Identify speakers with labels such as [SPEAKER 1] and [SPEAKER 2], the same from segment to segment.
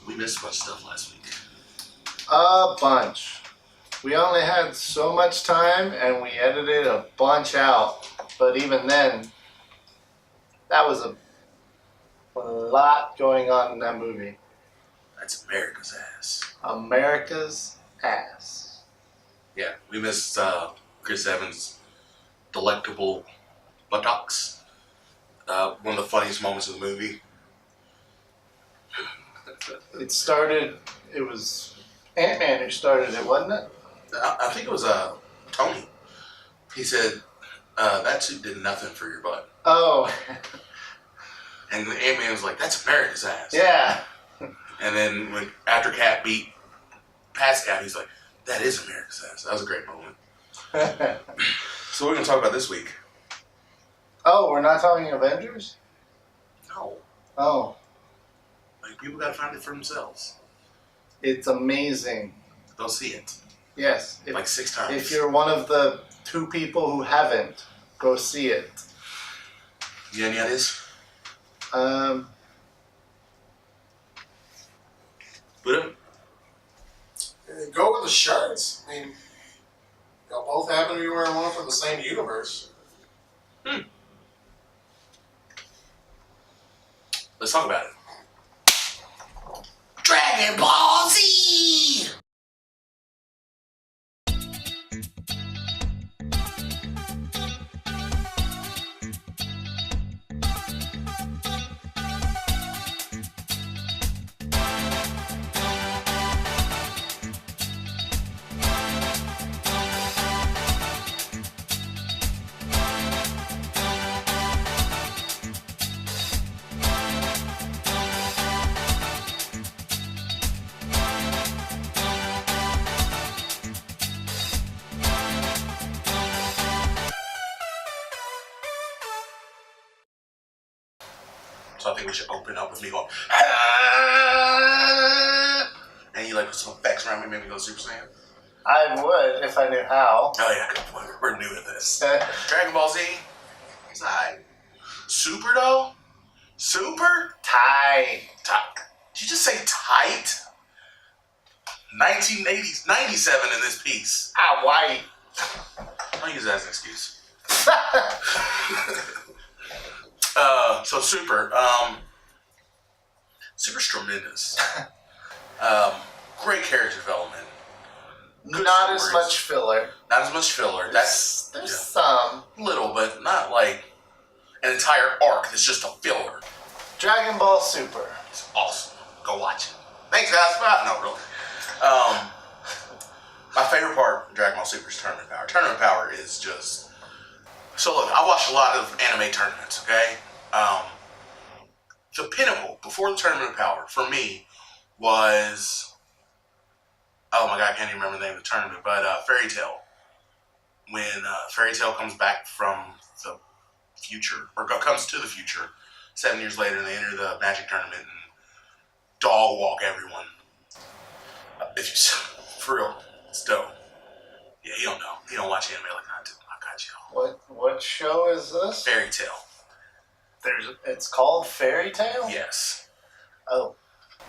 [SPEAKER 1] We missed a bunch of stuff last week.
[SPEAKER 2] A bunch. We only had so much time and we edited a bunch out. But even then, that was a lot going on in that movie.
[SPEAKER 1] That's America's ass.
[SPEAKER 2] America's ass.
[SPEAKER 1] Yeah, we missed Chris Evans' delectable buttocks. One of the funniest moments of the movie.
[SPEAKER 2] It was Ant-Man who started it, wasn't it?
[SPEAKER 1] I think it was Tony. He said, that suit did nothing for your butt.
[SPEAKER 2] Oh.
[SPEAKER 1] And Ant-Man was like, that's America's ass.
[SPEAKER 2] Yeah.
[SPEAKER 1] And then after Cap beat Pascal, he's like, that is America's ass. That was a great moment. So what are we going to talk about this week?
[SPEAKER 2] Oh, we're not talking Avengers?
[SPEAKER 1] No.
[SPEAKER 2] Oh.
[SPEAKER 1] Like, people got to find it for themselves.
[SPEAKER 2] It's amazing.
[SPEAKER 1] They'll see it.
[SPEAKER 2] Yes.
[SPEAKER 1] Like 6 times.
[SPEAKER 2] If you're one of the 2 people who haven't, go see it.
[SPEAKER 1] You got any ideas? Buddha?
[SPEAKER 3] Go with the shirts. I mean, y'all both happen to be wearing one from the same universe.
[SPEAKER 1] Let's talk about it. Dragonball Z! So I think we should open up with me going, ah! And you like put some effects around me, maybe go Super Saiyan.
[SPEAKER 2] I would if I knew how.
[SPEAKER 1] Oh yeah, good point. We're new to this. Dragon Ball Z. It's alright. Super though? Super?
[SPEAKER 2] Tight.
[SPEAKER 1] Did you just say tight? 1980s, 97 in this piece.
[SPEAKER 2] Ah, white.
[SPEAKER 1] I'll use that as an excuse. So Super. Super's tremendous. Great character development. Good
[SPEAKER 2] Not as
[SPEAKER 1] stories.
[SPEAKER 2] much filler.
[SPEAKER 1] Not as much filler.
[SPEAKER 2] There's some.
[SPEAKER 1] Little, but not like an entire arc that's just a filler.
[SPEAKER 2] Dragon Ball Super.
[SPEAKER 1] It's awesome. Go watch it. Thanks, guys. No, really. My favorite part of Dragon Ball Super is Tournament Power. Tournament Power is just... So look, I watched a lot of anime tournaments, okay? The pinnacle before the Tournament of Power for me was... Oh my god, I can't even remember the name of the tournament, but Fairy Tail. When Fairy Tail comes back from the future, or comes to the future, 7 years later, and they enter the Magic Tournament and dog walk everyone. If you, for real, it's dope. Yeah, you don't know. You don't watch anime like I do. I got you.
[SPEAKER 2] What show is this?
[SPEAKER 1] Fairy Tail.
[SPEAKER 2] It's called Fairy Tail?
[SPEAKER 1] Yes.
[SPEAKER 2] Oh.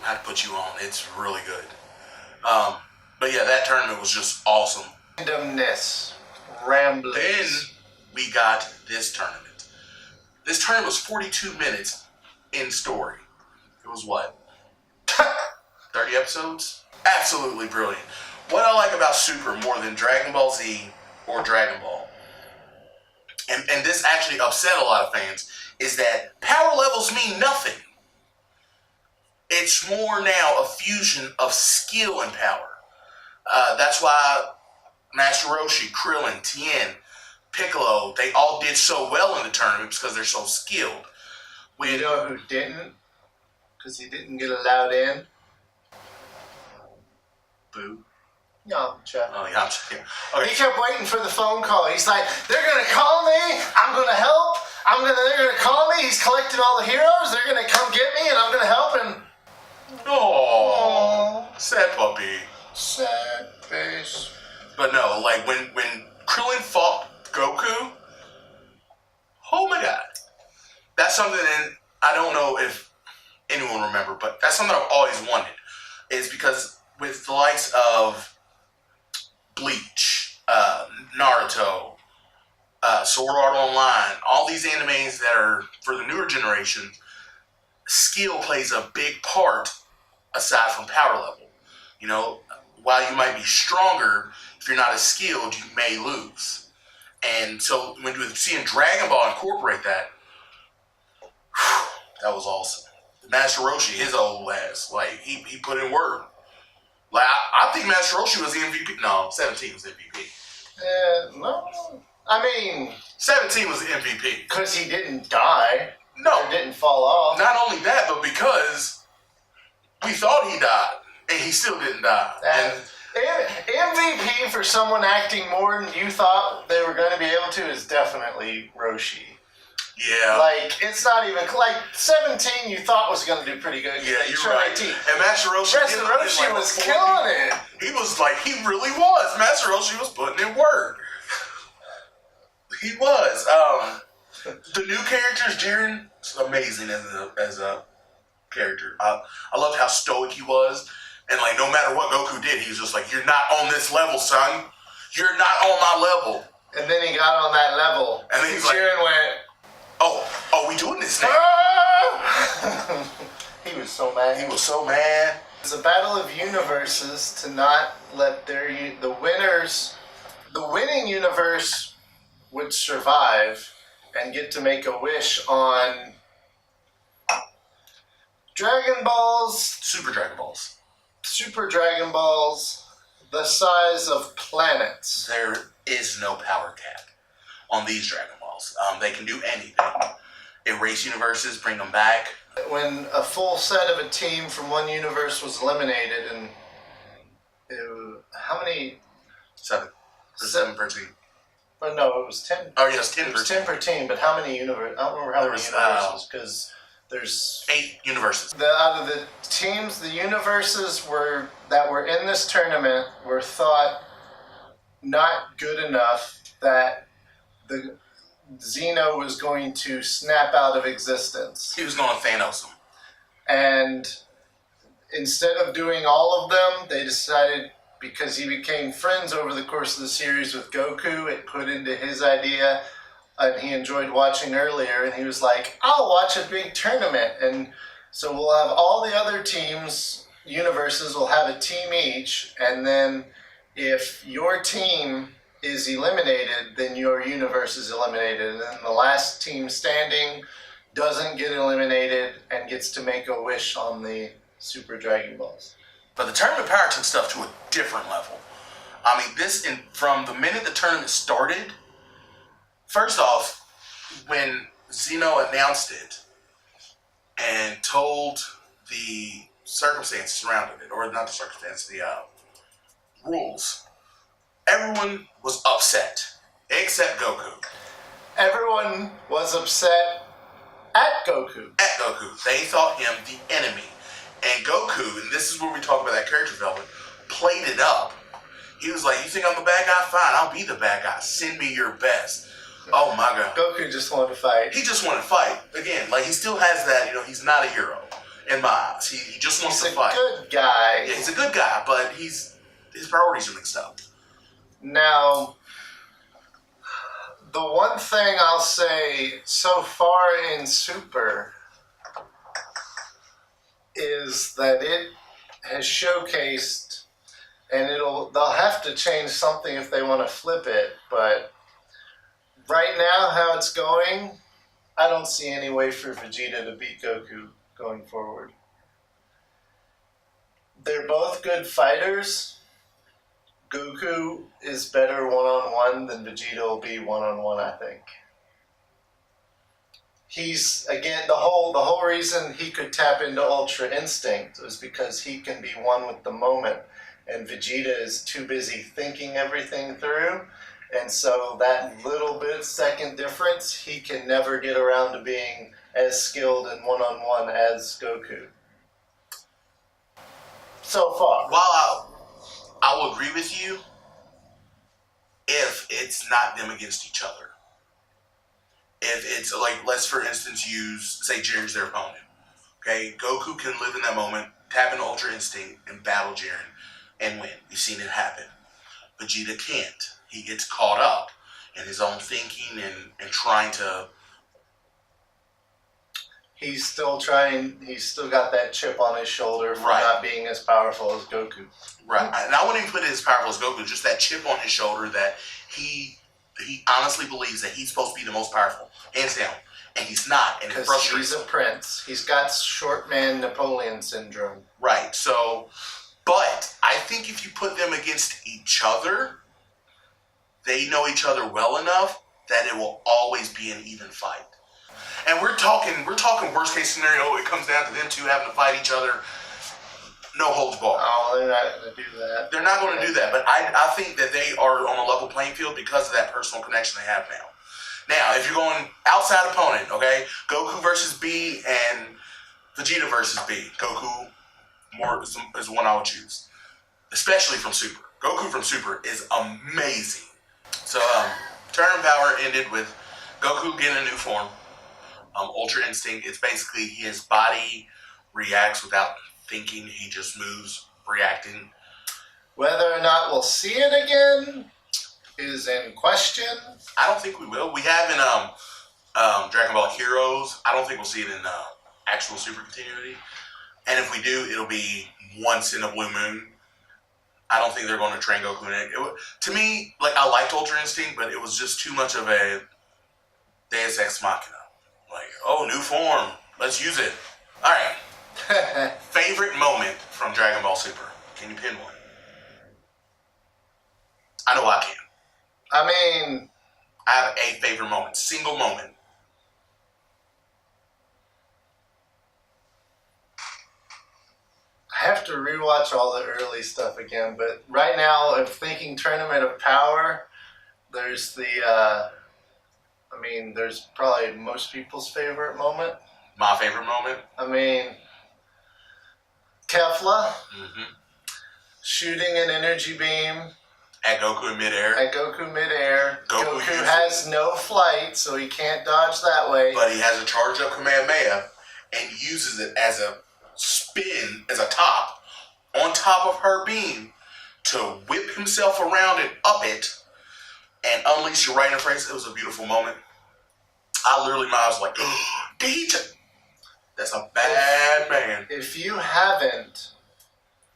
[SPEAKER 1] I had to put you on. It's really good. But yeah, that tournament was just awesome.
[SPEAKER 2] Randomness. Ramblings.
[SPEAKER 1] Then we got this tournament. This tournament was 42 minutes in story. It was what? 30 episodes? Absolutely brilliant. What I like about Super more than Dragon Ball Z or Dragon Ball, and this actually upset a lot of fans, is that power levels mean nothing. It's more now a fusion of skill and power. That's why Master Roshi, Krillin, Tien, Piccolo, they all did so well in the tournament because they're so skilled.
[SPEAKER 2] You know who didn't? Because he didn't get allowed in?
[SPEAKER 1] Boo.
[SPEAKER 2] Yamcha.
[SPEAKER 1] Oh, Yamcha. Yeah. Okay.
[SPEAKER 2] He kept waiting for the phone call. He's like, they're going to call me. I'm going to help. They're going to call me. He's collecting all the heroes. They're going to come get me, and I'm going to help him.
[SPEAKER 1] Oh, sad puppy.
[SPEAKER 2] Sad face.
[SPEAKER 1] But no, like when Krillin fought Goku, oh my god. That's something that I don't know if anyone remember, but that's something I've always wanted. is because with the likes of Bleach, Naruto, Sword Art Online, all these animes that are for the newer generation, skill plays a big part aside from power level. You know, while you might be stronger, if you're not as skilled, you may lose. And so when you're seeing Dragon Ball incorporate that, that was awesome. Master Roshi, his old ass, like he put in work. Like I think Master Roshi was the MVP. No, 17 was MVP.
[SPEAKER 2] No. I mean,
[SPEAKER 1] 17 was the MVP.
[SPEAKER 2] because he didn't die.
[SPEAKER 1] No,
[SPEAKER 2] Or didn't fall off.
[SPEAKER 1] not only that, but because we thought he died, and he still didn't die. And
[SPEAKER 2] MVP for someone acting more than you thought they were going to be able to is definitely Roshi.
[SPEAKER 1] yeah,
[SPEAKER 2] Like, it's not even, like, 17 you thought was going to do pretty good.
[SPEAKER 1] yeah,
[SPEAKER 2] They
[SPEAKER 1] you're
[SPEAKER 2] turned
[SPEAKER 1] right.
[SPEAKER 2] 18.
[SPEAKER 1] And Master Roshi,
[SPEAKER 2] Master Roshi was killing it.
[SPEAKER 1] He was like, he really was. Master Roshi was putting in work. He was. The new characters, Jiren, amazing as a character. I loved how stoic he was, and like no matter what Goku did, he was just like, "You're not on this level, son. You're not on my level."
[SPEAKER 2] And then he got on that level.
[SPEAKER 1] And then he's like,
[SPEAKER 2] Jiren went,
[SPEAKER 1] "Oh, we doing this now?"
[SPEAKER 2] ah! He was so mad.
[SPEAKER 1] He was so mad.
[SPEAKER 2] It's a battle of universes to not let the winning universe would survive and get to make a wish on Dragon Balls,
[SPEAKER 1] Super Dragon Balls.
[SPEAKER 2] Super Dragon Balls, the size of planets.
[SPEAKER 1] There is no power cap on these Dragon Balls. They can do anything. Erase universes, bring them back.
[SPEAKER 2] When a full set of a team from one universe was eliminated, and how many?
[SPEAKER 1] 7 per team.
[SPEAKER 2] Oh no, it was 10.
[SPEAKER 1] Oh yes, 10
[SPEAKER 2] It
[SPEAKER 1] per
[SPEAKER 2] was
[SPEAKER 1] team.
[SPEAKER 2] 10 per team, but how many universes? I don't remember how
[SPEAKER 1] There
[SPEAKER 2] many
[SPEAKER 1] was,
[SPEAKER 2] universes, because there's
[SPEAKER 1] 8 universes.
[SPEAKER 2] out of the teams, the universes that were in this tournament were thought not good enough that the Xeno was going to snap out of existence.
[SPEAKER 1] He was going to Thanos them.
[SPEAKER 2] And instead of doing all of them, they decided, because he became friends over the course of the series with Goku, it put into his idea, and he enjoyed watching earlier, and he was like, I'll watch a big tournament. And so we'll have all the other teams, universes will have a team each, and then if your team is eliminated, then your universe is eliminated, and then the last team standing doesn't get eliminated and gets to make a wish on the Super Dragon Balls.
[SPEAKER 1] But the Tournament of Power took stuff to a different level. I mean, from the minute the tournament started, first off, when Xeno announced it and told the circumstances surrounding it, or not the circumstances, the rules, everyone was upset, except Goku.
[SPEAKER 2] Everyone was upset at Goku.
[SPEAKER 1] At Goku. They thought him the enemy. And Goku, and this is where we talk about that character development, played it up. He was like, you think I'm the bad guy? Fine, I'll be the bad guy. Send me your best. Oh my God.
[SPEAKER 2] Goku just wanted to fight.
[SPEAKER 1] He just wanted to fight. Again, like he still has that, he's not a hero in my eyes. He just wants to fight.
[SPEAKER 2] He's a good guy.
[SPEAKER 1] Yeah, he's a good guy, but his priorities are mixed up.
[SPEAKER 2] Now, the one thing I'll say so far in Super is that it has showcased, and they'll have to change something if they want to flip it, but right now how it's going, I don't see any way for Vegeta to beat Goku going forward. They're both good fighters. Goku is better one-on-one than Vegeta will be one-on-one, I think. He's, again, the whole reason he could tap into Ultra Instinct was because he can be one with the moment, and Vegeta is too busy thinking everything through, and so that little bit second difference, he can never get around to being as skilled in one-on-one as Goku. So far.
[SPEAKER 1] While I will agree with you if it's not them against each other. If it's like, let's for instance use, say Jiren's their opponent. Okay, Goku can live in that moment, tap into Ultra Instinct and battle Jiren and win. We've seen it happen. Vegeta can't. He gets caught up in his own thinking and trying to.
[SPEAKER 2] He's still got that chip on his shoulder for not being as powerful as Goku.
[SPEAKER 1] Right. And I wouldn't even put it as powerful as Goku, just that chip on his shoulder that he honestly believes that he's supposed to be the most powerful, hands down. And he's not, and it frustrates him.
[SPEAKER 2] He's a prince. He's got short man Napoleon syndrome.
[SPEAKER 1] Right. So, but I think if you put them against each other, they know each other well enough that it will always be an even fight. And we're talking worst case scenario. It comes down to them two having to fight each other. No holds barred.
[SPEAKER 2] Oh, they're not going to do that.
[SPEAKER 1] They're not going to do that. But I think that they are on a level playing field because of that personal connection they have now. Now, if you're going outside opponent, okay, Goku versus B and Vegeta versus B. Goku is the one I would choose, especially from Super. Goku from Super is amazing. So, Tournament Power ended with Goku getting a new form. Ultra Instinct, it's basically his body reacts without thinking. He just moves, reacting.
[SPEAKER 2] Whether or not we'll see it again is in question.
[SPEAKER 1] I don't think we will. We have in Dragon Ball Heroes. I don't think we'll see it in actual Super continuity. And if we do, it'll be once in a blue moon. I don't think they're going to train Goku in it. To me, like, I liked Ultra Instinct, but it was just too much of a Deus Ex Machina. Like, oh, new form. Let's use it. All right. Favorite moment from Dragon Ball Super? Can you pin one? I know I can.
[SPEAKER 2] I mean,
[SPEAKER 1] I have a favorite moment. Single moment.
[SPEAKER 2] I have to rewatch all the early stuff again, but right now, if thinking Tournament of Power, there's there's probably most people's favorite moment.
[SPEAKER 1] My favorite moment?
[SPEAKER 2] I mean, Kefla shooting an energy beam
[SPEAKER 1] at Goku in midair.
[SPEAKER 2] Goku has no flight, so he can't dodge that way.
[SPEAKER 1] But he has a charged up Kamehameha and uses it as a spin, as a top, on top of her beam to whip himself around and up it and unleash your right in the face. It was a beautiful moment. I literally, I was like, DJ, that's a bad man.
[SPEAKER 2] If you haven't,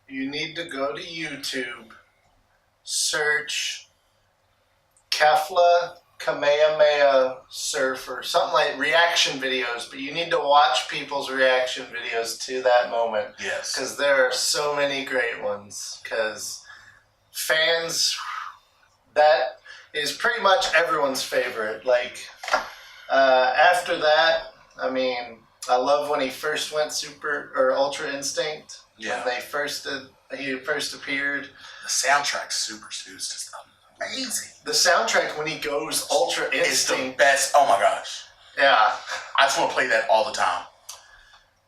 [SPEAKER 2] you need to go to YouTube, search Kefla Kamehameha Surfer, something like reaction videos, but you need to watch people's reaction videos to that moment.
[SPEAKER 1] Yes.
[SPEAKER 2] Because there are so many great ones. Because fans, that is pretty much everyone's favorite. Like, after that, I mean, I love when he first went Super or Ultra Instinct.
[SPEAKER 1] Yeah.
[SPEAKER 2] When he first appeared.
[SPEAKER 1] The soundtrack Super Stu's just amazing.
[SPEAKER 2] The soundtrack when he goes Ultra Instinct.
[SPEAKER 1] It's the best. Oh my gosh.
[SPEAKER 2] Yeah.
[SPEAKER 1] I just want to play that all the time.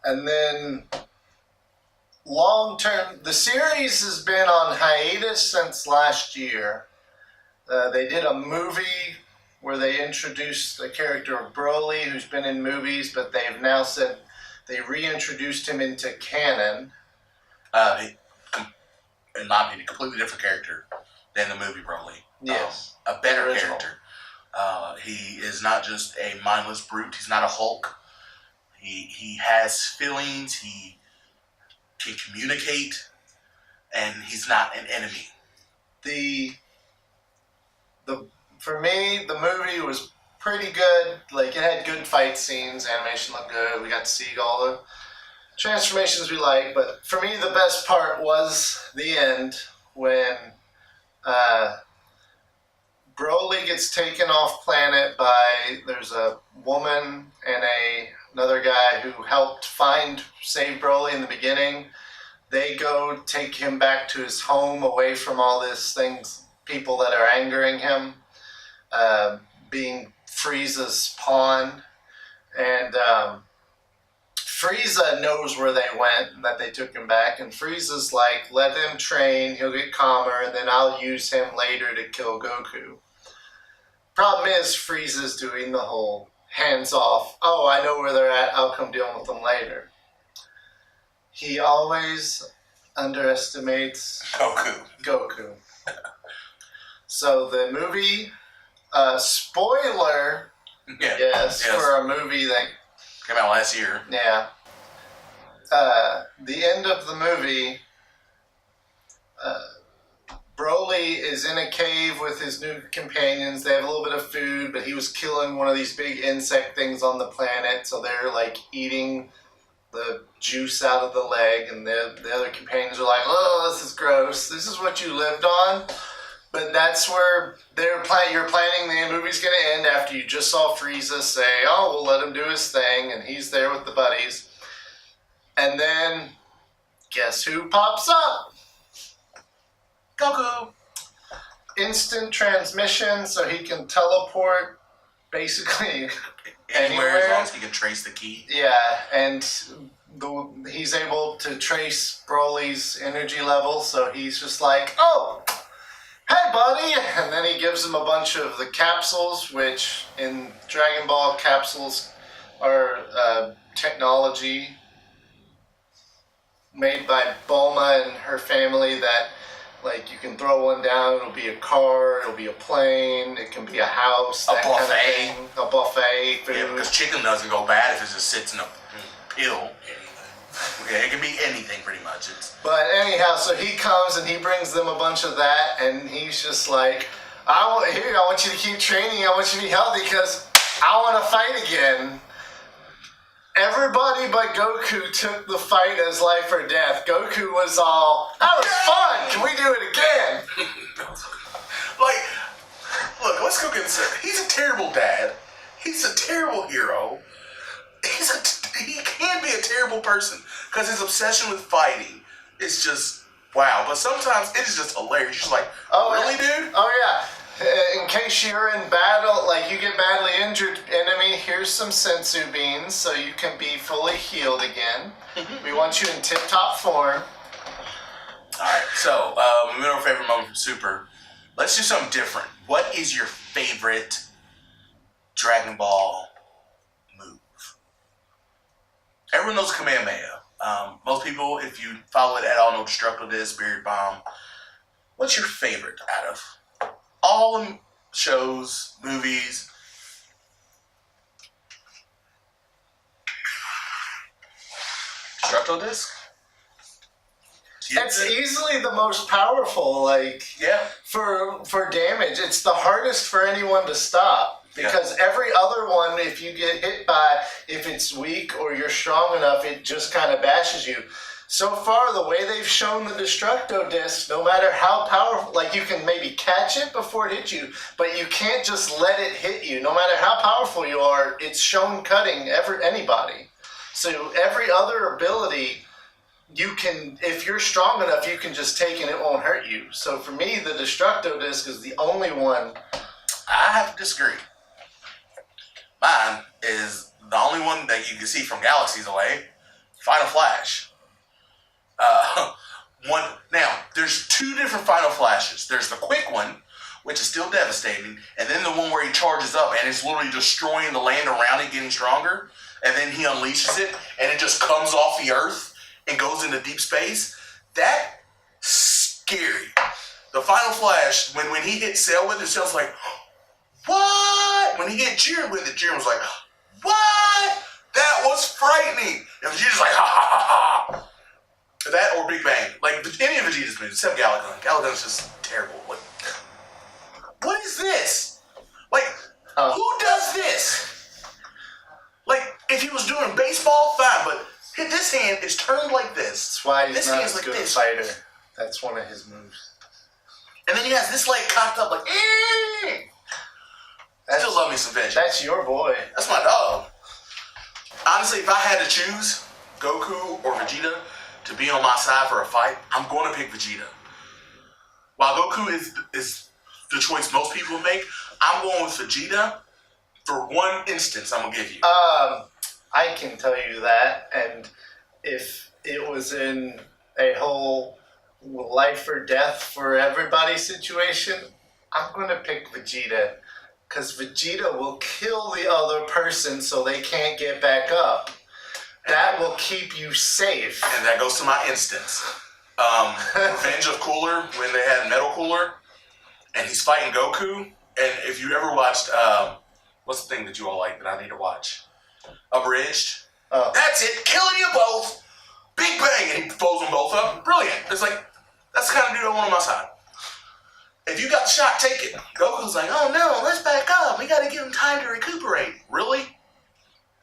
[SPEAKER 2] And then long term, the series has been on hiatus since last year. They did a movie where they introduced the character of Broly, who's been in movies, but they've now said they reintroduced him into canon.
[SPEAKER 1] In my opinion, a completely different character than the movie Broly.
[SPEAKER 2] Yes.
[SPEAKER 1] A better
[SPEAKER 2] Original.
[SPEAKER 1] character. He is not just a mindless brute. He's not a Hulk. He has feelings. He can communicate, and he's not an enemy.
[SPEAKER 2] For me, the movie was pretty good. Like, it had good fight scenes, animation looked good. We got to see all the transformations we like, but for me, the best part was the end when Broly gets taken off planet by, there's a woman and another guy who helped save Broly in the beginning. They go take him back to his home away from all these people that are angering him, being Frieza's pawn. And Frieza knows where they went and that they took him back. And Frieza's like, let him train, he'll get calmer, and then I'll use him later to kill Goku. Problem is, Frieza's doing the whole hands off, oh, I know where they're at, I'll come deal with them later. he always underestimates Goku. So the movie, spoiler, yes, for a movie that
[SPEAKER 1] came out last year.
[SPEAKER 2] Yeah. The end of the movie, Broly is in a cave with his new companions. They have a little bit of food, but he was killing one of these big insect things on the planet, so they're like eating the juice out of the leg, and the other companions are like, oh, this is gross. This is what you lived on? But that's where you're planning the movie's going to end after you just saw Frieza say, oh, we'll let him do his thing, and he's there with the buddies. And then, guess who pops up?
[SPEAKER 1] Goku.
[SPEAKER 2] Instant transmission, so he can teleport basically
[SPEAKER 1] anywhere as long as he can trace the key.
[SPEAKER 2] Yeah, and he's able to trace Broly's energy level, so he's just like, oh, hey buddy! And then he gives him a bunch of the capsules, which in Dragon Ball capsules are technology made by Bulma and her family that, like, you can throw one down, it'll be a car, it'll be a plane, it can be a house,
[SPEAKER 1] a buffet.
[SPEAKER 2] Kind of thing, a buffet, food.
[SPEAKER 1] Yeah, because chicken doesn't go bad if it just sits in a pill. Okay, it can be anything pretty much.
[SPEAKER 2] But anyhow, so he comes and he brings them a bunch of that, and he's just like, I want you to keep training, I want you to be healthy, because I want to fight again. Everybody but Goku took the fight as life or death. Goku was all, that was fun! Can we do it again?
[SPEAKER 1] Like, look, let's go get this. He's a terrible dad. He's a terrible hero. He can be a terrible person because his obsession with fighting is just wow. But sometimes it is just hilarious. You're just like, oh, really, dude?
[SPEAKER 2] Oh, yeah. In case you're in battle, like you get badly injured, enemy, here's some sensu beans so you can be fully healed again. We want you in tip-top form.
[SPEAKER 1] Alright, so, we went over favorite moment from Super. Let's do something different. What is your favorite Dragon Ball move? Everyone knows Kamehameha. Most people, if you follow it at all, know Destructo Disc, Spirit Bomb. What's your favorite out of all the shows, movies? Destructo Disc?
[SPEAKER 2] It's easily the most powerful, like, for damage. It's the hardest for anyone to stop. Because every other one, if you get hit by, if it's weak or you're strong enough, it just kind of bashes you. So far, the way they've shown the Destructo Disc, no matter how powerful, like you can maybe catch it before it hits you, but you can't just let it hit you. No matter how powerful you are, it's shown cutting anybody. So every other ability, you can, if you're strong enough, you can just take and it won't hurt you. So for me, the Destructo Disc is the only one.
[SPEAKER 1] I have to disagree. Mine is the only one that you can see from galaxies away. Final Flash. Now, there's two different Final Flashes. There's the quick one, which is still devastating, and then the one where he charges up and it's literally destroying the land around it, getting stronger, and then he unleashes it, and it just comes off the Earth and goes into deep space. That's scary. The Final Flash, when he hit Cell with it, Cell's like, what? When he hit Jiren with it, Jiren was like, what? That was frightening. And Vegeta's like, ha ha ha ha. That or Big Bang. Like, any of Vegeta's moves, except Galagon. Galagon's just terrible. Like, what is this? Like, who does this? Like, if he was doing baseball, fine, but this hand is turned like this.
[SPEAKER 2] That's why he's
[SPEAKER 1] this
[SPEAKER 2] not
[SPEAKER 1] hand's
[SPEAKER 2] as
[SPEAKER 1] like
[SPEAKER 2] good a
[SPEAKER 1] this.
[SPEAKER 2] fighter. That's one of his moves.
[SPEAKER 1] And then he has this leg cocked up like, Still love me some Veggie.
[SPEAKER 2] That's your boy.
[SPEAKER 1] That's my dog. Honestly, if I had to choose Goku or Vegeta to be on my side for a fight, I'm going to pick Vegeta. While Goku is the choice most people make, I'm going with Vegeta for one instance I'm going to give you.
[SPEAKER 2] I can tell you that, and if it was in a whole life or death for everybody situation, I'm going to pick Vegeta. Because Vegeta will kill the other person so they can't get back up. That will keep you safe.
[SPEAKER 1] And that goes to my instance. Revenge of Cooler, when they had Metal Cooler, and he's fighting Goku. And if you ever watched, what's the thing that you all like that I need to watch? Abridged.
[SPEAKER 2] Oh.
[SPEAKER 1] That's it, killing you both. Big bang, and he blows them both up. Brilliant. It's like, that's the kind of dude I want on my side. If you got the shot, take it. Goku's like, oh no, let's back up. We gotta give him time to recuperate. Really?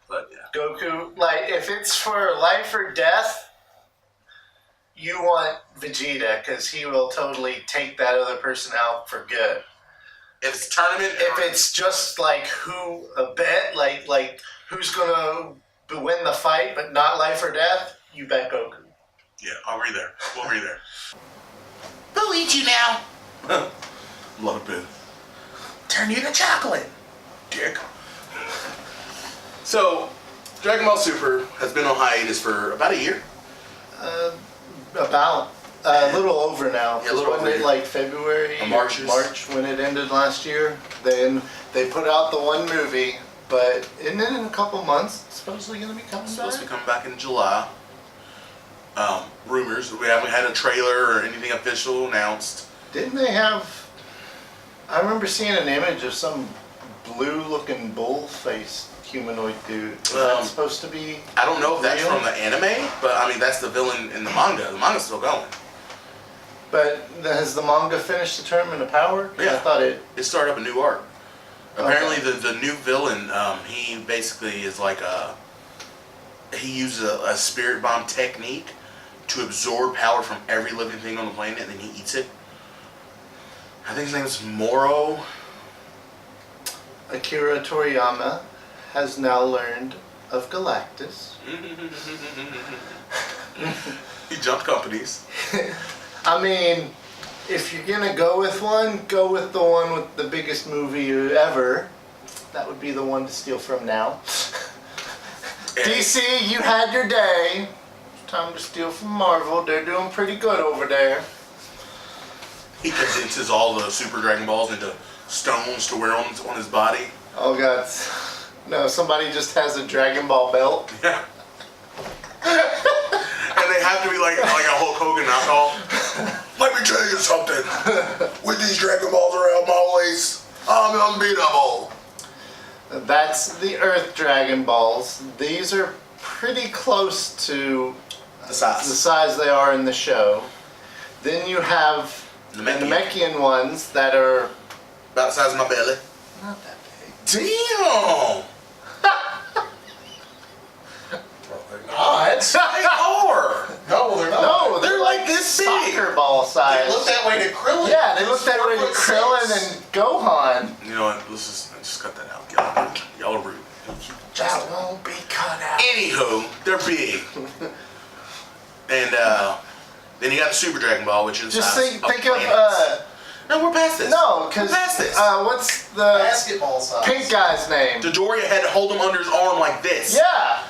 [SPEAKER 1] But yeah.
[SPEAKER 2] Goku, like, if it's for life or death, you want Vegeta, because he will totally take that other person out for good.
[SPEAKER 1] If it's a tournament,
[SPEAKER 2] If it's just like a bet, like who's gonna win the fight, but not life or death, you bet Goku.
[SPEAKER 1] yeah, I'll agree there. We'll agree there.
[SPEAKER 4] Who'll eat you now?
[SPEAKER 1] Love it.
[SPEAKER 4] Turn you to chocolate.
[SPEAKER 1] Dick. So, Dragon Ball Super has been on hiatus for about a year.
[SPEAKER 2] About a little over now.
[SPEAKER 1] Yeah, a little
[SPEAKER 2] Wasn't
[SPEAKER 1] over.
[SPEAKER 2] it like February,
[SPEAKER 1] March
[SPEAKER 2] when it ended last year? Then they put out the one movie, but isn't it in a couple months? It's supposedly going to be coming
[SPEAKER 1] It's supposed to
[SPEAKER 2] back.
[SPEAKER 1] be coming back in July. Rumors. We haven't had a trailer or anything official announced.
[SPEAKER 2] Didn't they have? I remember seeing an image of some blue-looking bull-faced humanoid dude. Is that supposed to be?
[SPEAKER 1] I don't know if that's
[SPEAKER 2] real?
[SPEAKER 1] from the anime, but I mean that's the villain in the manga. The manga's still going.
[SPEAKER 2] But has the manga finished the Tournament of Power? 'Cause
[SPEAKER 1] Yeah.
[SPEAKER 2] I thought it.
[SPEAKER 1] It started up a new arc. Apparently,
[SPEAKER 2] Okay.
[SPEAKER 1] the new villain, he basically is like he uses a spirit bomb technique to absorb power from every living thing on the planet, and then he eats it. I think his name is Moro.
[SPEAKER 2] Akira Toriyama has now learned of Galactus.
[SPEAKER 1] He jumped companies.
[SPEAKER 2] I mean, if you're gonna go with the one with the biggest movie ever. That would be the one to steal from now. DC, you had your day. It's time to steal from Marvel. They're doing pretty good over there.
[SPEAKER 1] He condenses all the Super Dragon Balls into stones to wear on his body.
[SPEAKER 2] Oh god. No, somebody just has a Dragon Ball belt.
[SPEAKER 1] Yeah. And they have to be like a Hulk Hogan knockoff. Let me tell you something. With these Dragon Balls around my waist, I'm unbeatable.
[SPEAKER 2] That's the Earth Dragon Balls. These are pretty close to
[SPEAKER 1] The size.
[SPEAKER 2] the size they are in the show. Then you have the
[SPEAKER 1] Namekian.
[SPEAKER 2] Namekian ones that are
[SPEAKER 1] About the size of my belly.
[SPEAKER 2] not that big.
[SPEAKER 1] Damn!
[SPEAKER 3] Not.
[SPEAKER 1] They are!
[SPEAKER 3] No, they're not.
[SPEAKER 2] No,
[SPEAKER 1] They're like this big.
[SPEAKER 2] soccer ball size.
[SPEAKER 3] They look that way to Krillin.
[SPEAKER 2] Yeah, they look that way to
[SPEAKER 3] 4'6".
[SPEAKER 2] Krillin and Gohan.
[SPEAKER 1] You know what? Let's just cut that out. Y'all are rude.
[SPEAKER 2] That won't be cut out.
[SPEAKER 1] Anywho, they're big. And then you got the Super Dragon Ball, which is the
[SPEAKER 2] Just
[SPEAKER 1] size
[SPEAKER 2] think
[SPEAKER 1] planets.
[SPEAKER 2] of
[SPEAKER 1] No, we're past this.
[SPEAKER 2] no, because
[SPEAKER 1] We're past this.
[SPEAKER 2] what's the
[SPEAKER 3] Basketball size.
[SPEAKER 2] pink guy's name?
[SPEAKER 1] Dodoria had to hold him under his arm like this.
[SPEAKER 2] Yeah.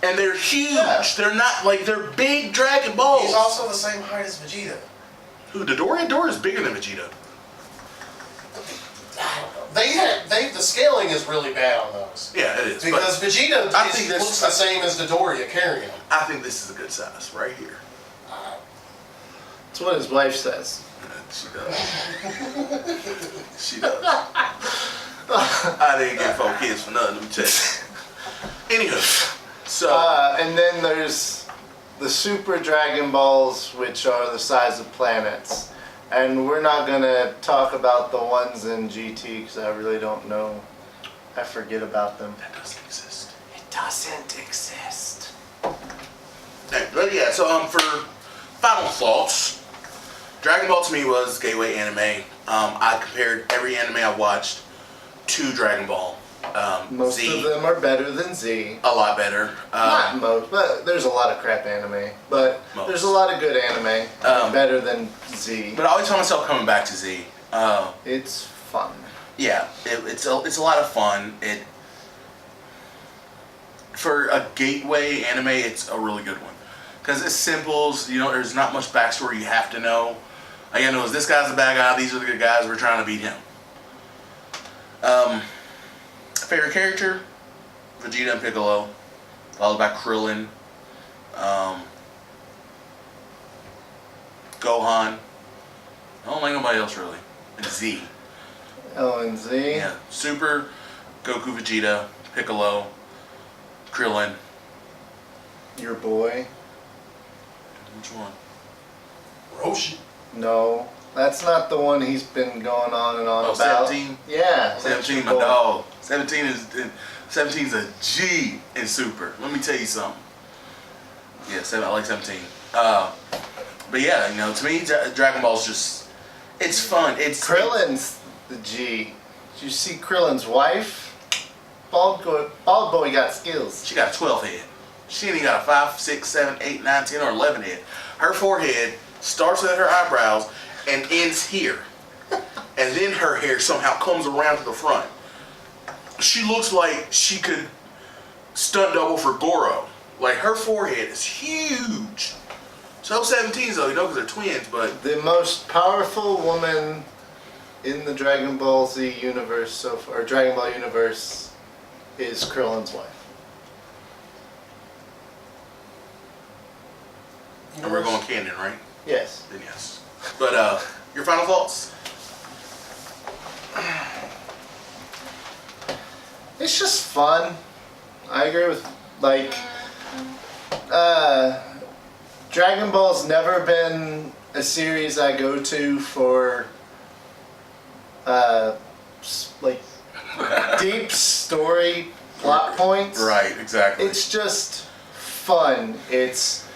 [SPEAKER 1] And they're huge.
[SPEAKER 2] Yeah.
[SPEAKER 1] They're not like they're big Dragon Balls.
[SPEAKER 3] He's also the same height as Vegeta.
[SPEAKER 1] Who? Dodoria? Doria's bigger than Vegeta.
[SPEAKER 3] The scaling is really bad on those.
[SPEAKER 1] Yeah, it is.
[SPEAKER 3] Because
[SPEAKER 1] But
[SPEAKER 3] Vegeta
[SPEAKER 1] I think this-
[SPEAKER 3] looks the same as Dodoria carrying him.
[SPEAKER 1] I think this is a good size right here.
[SPEAKER 2] That's what his wife says.
[SPEAKER 1] She does. She does. I didn't get 4 kids for nothing. Let me tell you. Anywho, so
[SPEAKER 2] And then there's the Super Dragon Balls, which are the size of planets. And we're not gonna talk about the ones in GT because I really don't know. I forget about them.
[SPEAKER 1] that doesn't exist.
[SPEAKER 2] It doesn't exist.
[SPEAKER 1] But yeah, so for final thoughts, Dragon Ball to me was gateway anime. I compared every anime I watched to Dragon Ball.
[SPEAKER 2] Most
[SPEAKER 1] Z,
[SPEAKER 2] of them are better than Z.
[SPEAKER 1] a lot better.
[SPEAKER 2] Not most, but there's a lot of crap anime. But
[SPEAKER 1] Most.
[SPEAKER 2] there's a lot of good anime. Better than Z.
[SPEAKER 1] But I always find myself coming back to Z.
[SPEAKER 2] It's fun.
[SPEAKER 1] Yeah, it's a lot of fun. For a gateway anime, it's a really good one because it's simple. There's not much backstory you have to know. All you know is this guy's the bad guy. These are the good guys. We're trying to beat him. Favorite character? Vegeta and Piccolo. followed by Krillin, Gohan. I don't like nobody else really. And Z.
[SPEAKER 2] Oh, and Z.
[SPEAKER 1] Yeah. Super, Goku, Vegeta, Piccolo, Krillin.
[SPEAKER 2] Your boy.
[SPEAKER 1] Which one?
[SPEAKER 3] Roshi.
[SPEAKER 2] No, that's not the one he's been going on and on
[SPEAKER 1] Oh,
[SPEAKER 2] about.
[SPEAKER 1] 17?
[SPEAKER 2] Yeah. that's
[SPEAKER 1] 17,
[SPEAKER 2] your
[SPEAKER 1] my
[SPEAKER 2] boy.
[SPEAKER 1] dog. 17's a G in Super. Let me tell you something. Yeah, I like 17. But yeah, you know, to me, Dragon Ball's just, it's fun. It's
[SPEAKER 2] Krillin's the G. Did you see Krillin's wife? Bald boy got skills.
[SPEAKER 1] She got a 12 head. She ain't even got a 5, 6, 7, 8, 9, 10, or 11 head. Her forehead starts at her eyebrows and ends here. And then her hair somehow comes around to the front. She looks like she could stunt double for Goro. Like, her forehead is huge. So 17's though, you know, because they're twins, but
[SPEAKER 2] The most powerful woman in the Dragon Ball Z universe so far, or Dragon Ball universe, is Krillin's wife.
[SPEAKER 1] and we're going canon, right?
[SPEAKER 2] Yes.
[SPEAKER 1] Then yes. But your final thoughts?
[SPEAKER 2] It's just fun. I agree with, like, Dragon Ball's never been a series I go to for, like, deep story plot points.
[SPEAKER 1] Right, exactly.
[SPEAKER 2] It's just fun. It's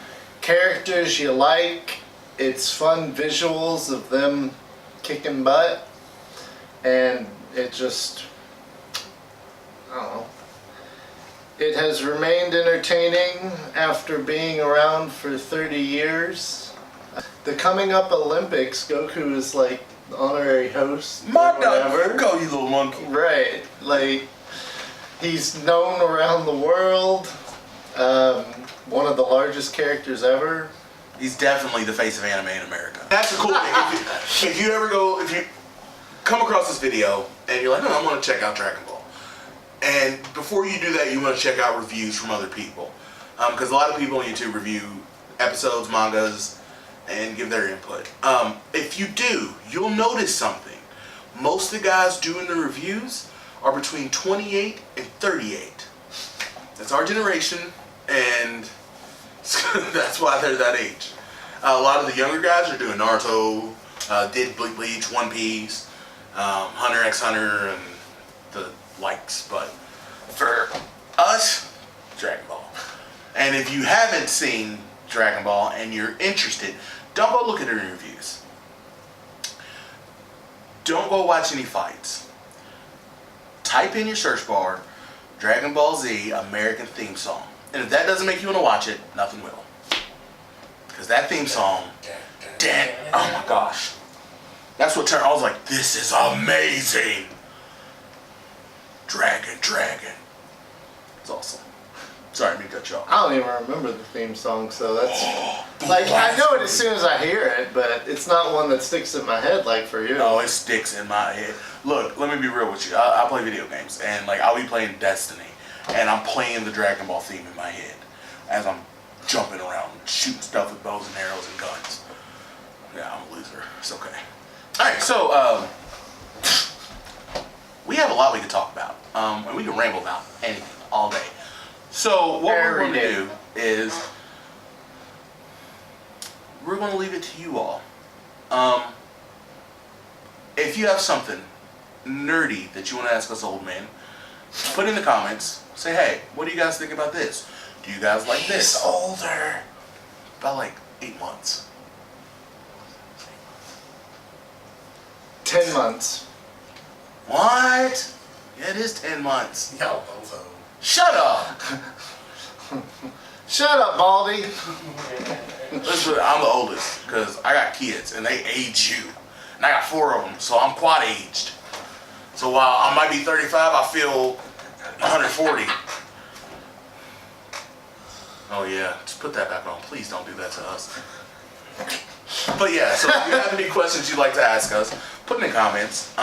[SPEAKER 2] characters you like. It's fun visuals of them kicking butt. And it just, I don't know. It has remained entertaining after being around for 30 years. The coming up Olympics, Goku is like the honorary host.
[SPEAKER 1] My
[SPEAKER 2] or
[SPEAKER 1] dog,
[SPEAKER 2] whatever.
[SPEAKER 1] go, you little monkey.
[SPEAKER 2] Right. Like, he's known around the world. One of the largest characters ever.
[SPEAKER 1] He's definitely the face of anime in America. That's a cool thing. If you come across this video and you're like, oh, I want to check out Dragon Ball. And before you do that, you want to check out reviews from other people. Because a lot of people on YouTube review episodes, mangas, and give their input. If you do, you'll notice something. Most of the guys doing the reviews are between 28 and 38. That's our generation, and that's why they're that age. A lot of the younger guys are doing Naruto, did Bleach, One Piece, Hunter x Hunter, and the likes. But for us, Dragon Ball. And if you haven't seen Dragon Ball and you're interested, don't go look at the reviews. Don't go watch any fights. Type in your search bar, Dragon Ball Z American theme song. And if that doesn't make you want to watch it, nothing will. Because that theme song, oh my gosh. That's what turned, I was like, this is amazing. Dragon. It's awesome. Sorry, I didn't cut you off.
[SPEAKER 2] I don't even remember the theme song, so that's like, I know it as soon as I hear it, but it's not one that sticks in my head like for you.
[SPEAKER 1] Oh, it sticks in my head. Look, let me be real with you. I play video games, and like I'll be playing Destiny, and I'm playing the Dragon Ball theme in my head as I'm jumping around, shooting stuff with bows and arrows and guns. Yeah, I'm a loser. It's okay. All right, so we have a lot we can talk about, and we can ramble about anything all day. So what we're going to do is we're going to leave it to you all. If you have something nerdy that you want to ask us old men, put in the comments. Say, hey, what do you guys think about this? Do you guys like this?
[SPEAKER 2] He's older.
[SPEAKER 1] About like 8 months.
[SPEAKER 2] 10 months.
[SPEAKER 1] What? Yeah, it is 10 months.
[SPEAKER 3] Y'all both of them.
[SPEAKER 1] Shut up!
[SPEAKER 2] Shut up, Baldy.
[SPEAKER 1] Listen, I'm the oldest because I got kids and they age you. And I got 4 of them, so I'm quad aged. So while I might be 35, I feel 140. Oh yeah, just put that back on. Please don't do that to us. But yeah, so if you have any questions you'd like to ask us, put in the comments.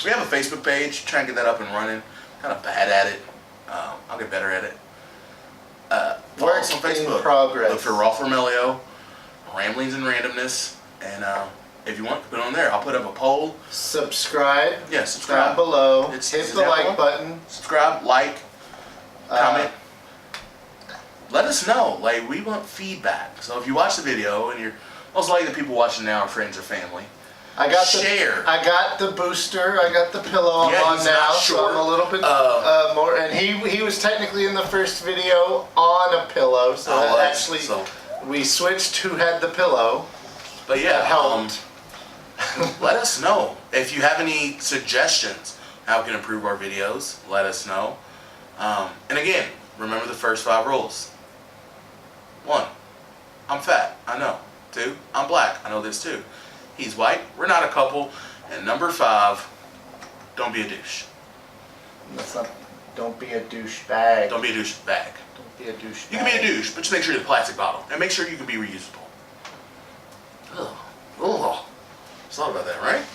[SPEAKER 1] We have a Facebook page. Try and get that up and running. Kind of bad at it. I'll get better at it. Follow us on
[SPEAKER 2] Work in
[SPEAKER 1] Facebook.
[SPEAKER 2] progress.
[SPEAKER 1] Look for Roth Romelio, Ramblings and Randomness, and if you want, put it on there. I'll put up a poll.
[SPEAKER 2] Subscribe.
[SPEAKER 1] Yeah,
[SPEAKER 2] Down
[SPEAKER 1] subscribe.
[SPEAKER 2] below.
[SPEAKER 1] It's
[SPEAKER 2] Hit the
[SPEAKER 1] down
[SPEAKER 2] like
[SPEAKER 1] below.
[SPEAKER 2] button.
[SPEAKER 1] Subscribe, like, comment. Let us know. Like, we want feedback. So if you watch the video and you're most likely the people watching now are friends or family.
[SPEAKER 2] I got
[SPEAKER 1] Share.
[SPEAKER 2] I got the booster. I got the pillow I'm
[SPEAKER 1] Yeah,
[SPEAKER 2] on
[SPEAKER 1] he's
[SPEAKER 2] now,
[SPEAKER 1] not
[SPEAKER 2] so
[SPEAKER 1] short.
[SPEAKER 2] I'm a little bit more. And he was technically in the first video on a pillow, so that actually we switched who had the pillow.
[SPEAKER 1] But yeah,
[SPEAKER 2] That helped.
[SPEAKER 1] let us know if you have any suggestions how we can improve our videos. Let us know. And again, remember the first 5 rules. 1, I'm fat. I know. 2, I'm black. I know this too. He's white. We're not a couple. And number 5, don't be a douche.
[SPEAKER 2] That's not. Don't be a douchebag.
[SPEAKER 1] Don't be a douche bag.
[SPEAKER 2] Don't be a douchebag.
[SPEAKER 1] You can be a douche, but just make sure you're the plastic bottle. And make sure you can be reusable. Ugh. Ugh. Just thought about that, right?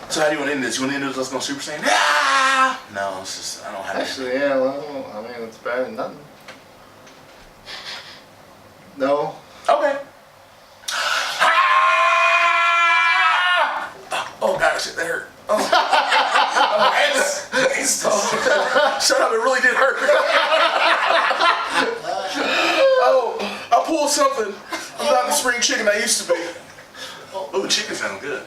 [SPEAKER 1] So how do you want to end this? You want to end this with us going Super Saiyan? Ah! No, it's just, I don't have
[SPEAKER 2] Actually, yeah. Well, I mean, it's better than nothing. No.
[SPEAKER 1] Okay. Oh gosh, that hurt. Oh. Shut up, it really did hurt. Oh, I pulled something. I'm not the spring chicken I used to be. Oh, chicken sounds good.